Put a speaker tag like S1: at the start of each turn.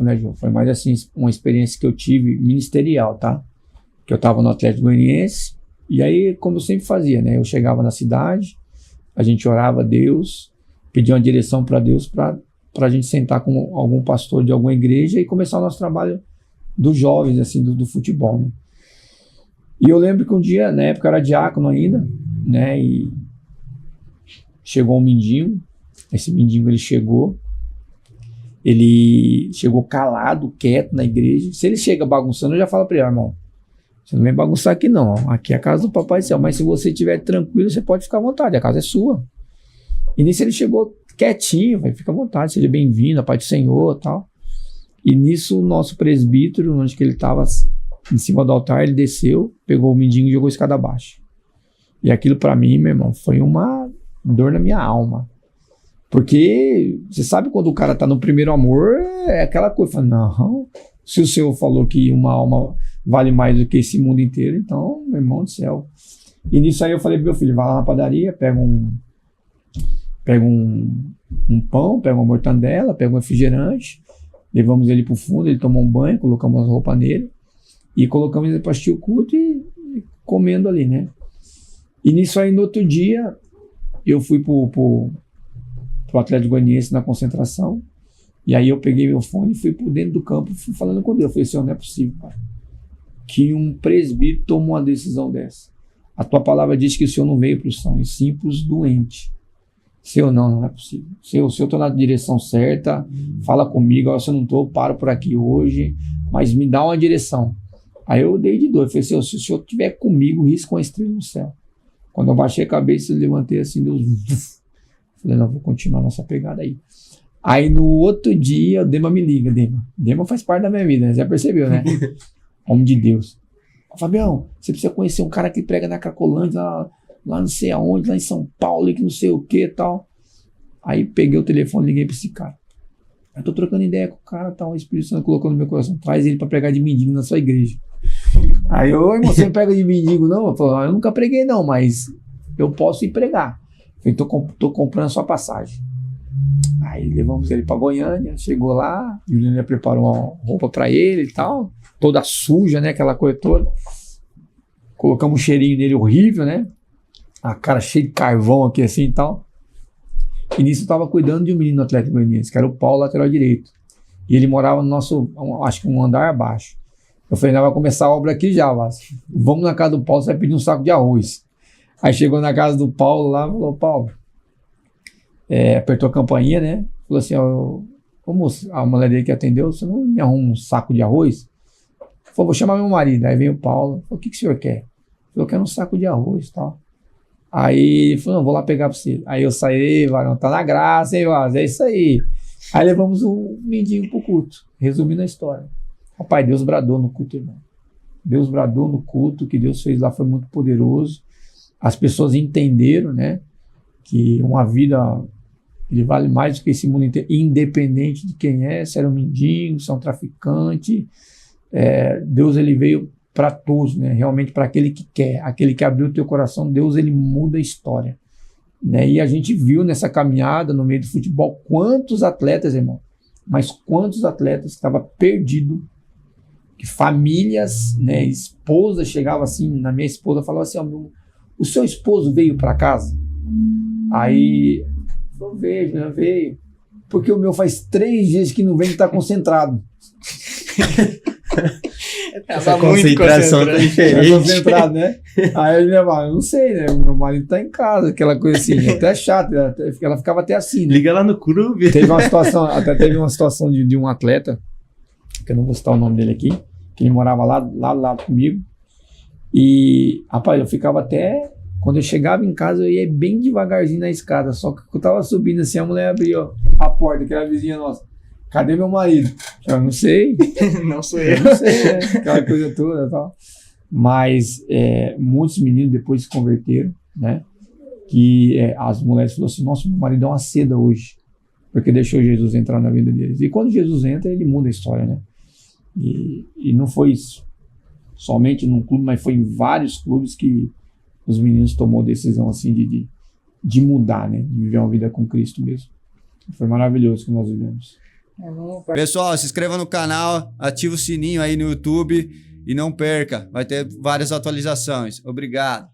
S1: né, João? Foi mais assim, uma experiência que eu tive ministerial, tá? Que eu tava no Atlético Goianiense, e aí, como eu sempre fazia, né? Eu chegava na cidade, a gente orava a Deus, pedia uma direção para Deus para a gente sentar com algum pastor de alguma igreja e começar o nosso trabalho dos jovens, assim, do futebol, né? E eu lembro que um dia, na época eu era diácono ainda, né? E chegou um mendigo, esse mendigo ele chegou calado, quieto na igreja. Se ele chega bagunçando, eu já falo para ele, irmão, você não vem bagunçar aqui não, aqui é a casa do Papai do Céu, mas se você estiver tranquilo, você pode ficar à vontade, a casa é sua. E nisso ele chegou quietinho, fica à vontade, seja bem-vindo, a paz do Senhor e tal. E nisso o nosso presbítero, onde que ele estava em cima do altar, ele desceu, pegou o mendigo e jogou a escada abaixo. E aquilo para mim, meu irmão, foi uma dor na minha alma. Porque você sabe quando o cara tá no primeiro amor, é aquela coisa, não, se o Senhor falou que uma alma vale mais do que esse mundo inteiro, então, meu irmão do céu. E nisso aí eu falei pro meu filho, vai lá na padaria, pega um pão, pega uma mortandela, pega um refrigerante, levamos ele pro fundo, ele tomou um banho, colocamos as roupas nele e colocamos ele para assistir o culto e comendo ali, né? E nisso aí, no outro dia, eu fui pro Atlético Goianiense na concentração, e aí eu peguei meu fone e fui por dentro do campo e fui falando com Deus. Eu falei, Senhor, não é possível, pai, que um presbítero tomou uma decisão dessa. A tua palavra diz que o Senhor não veio para os sãos, e sim para os doentes. Senhor, não é possível. Senhor, se eu estou na direção certa, fala comigo. Se eu não estou, eu paro por aqui hoje, mas me dá uma direção. Aí eu dei de dor. Eu falei, Senhor, se o Senhor estiver comigo, risca uma estrela no céu. Quando eu baixei a cabeça, eu levantei assim, Deus... Falei, não, vou continuar nessa pegada aí. Aí no outro dia, o Dema me liga, Dema faz parte da minha vida, né? Já percebeu, né? Homem de Deus. Fabião, você precisa conhecer um cara que prega na Cracolândia, lá não sei aonde, lá em São Paulo, que não sei o que e tal. Aí peguei o telefone e liguei pra esse cara. Eu tô trocando ideia com o cara, tal, o Espírito Santo colocou no meu coração, traz ele pra pregar de mendigo na sua igreja. Aí eu, irmão, você não prega de mendigo não? Eu falei, eu nunca preguei não, mas eu posso ir pregar. Eu falei, tô comprando a sua passagem. Aí levamos ele pra Goiânia, chegou lá, Juliana preparou uma roupa pra ele e tal, toda suja, né, aquela coisa toda. Colocamos um cheirinho nele horrível, né, a cara cheia de carvão aqui assim e tal. E nisso eu tava cuidando de um menino no Atlético Goianiense, que era o Paulo, lateral direito. E ele morava no nosso, acho que um andar abaixo. Eu falei, vai começar a obra aqui já, Vasco. Vamos na casa do Paulo, você vai pedir um saco de arroz. Aí chegou na casa do Paulo lá, falou, Paulo, apertou a campainha, né? Falou assim, a mulher dele que atendeu, você não me arruma um saco de arroz? Falou, vou chamar meu marido. Aí veio o Paulo, falou, o que o senhor quer? Falou, eu quero um saco de arroz e tal. Aí ele falou, não, vou lá pegar pra você. Aí eu saí, varão, tá na graça, hein, Vaz? É isso aí. Aí levamos o mendigo pro culto, resumindo a história. Rapaz, Deus bradou no culto, irmão. Deus bradou no culto, o que Deus fez lá foi muito poderoso. As pessoas entenderam, né, que uma vida ele vale mais do que esse mundo inteiro, independente de quem é, se era um mendigo, se é um traficante. Deus ele veio para todos, né, realmente para aquele que quer, aquele que abriu o teu coração. Deus ele muda a história, né? E a gente viu nessa caminhada no meio do futebol quantos atletas, irmão, mas quantos atletas estavam perdidos, que famílias, né, esposa chegava assim, na minha esposa falava assim, o seu esposo veio para casa? Aí eu veio, porque o meu faz 3 dias que não vem, que tá concentrado.
S2: Essa concentração tá diferente.
S1: Tá concentrado, né? Aí ele falava, eu não sei, né? Meu marido tá em casa, aquela coisa assim, até chato, ela ficava até assim, né?
S2: Liga lá no clube.
S1: Teve uma situação de um atleta, que eu não vou citar o nome dele aqui, que ele morava lá comigo. E, rapaz, eu ficava até... Quando eu chegava em casa, eu ia bem devagarzinho na escada. Só que eu tava subindo assim, a mulher abriu a porta, que era a vizinha nossa. Cadê meu marido? Eu não sei.
S2: Não sou eu.
S1: Não sei, né? Aquela coisa toda e tal. Mas muitos meninos depois se converteram, né? Que as mulheres falaram assim, nossa, meu marido é uma seda hoje. Porque deixou Jesus entrar na vida deles. E quando Jesus entra, ele muda a história, né? E não foi isso somente num clube, mas foi em vários clubes que os meninos tomou a decisão assim de mudar, né? De viver uma vida com Cristo mesmo. Foi maravilhoso que nós vivemos.
S3: Pessoal, se inscreva no canal, ativa o sininho aí no YouTube e não perca. Vai ter várias atualizações. Obrigado.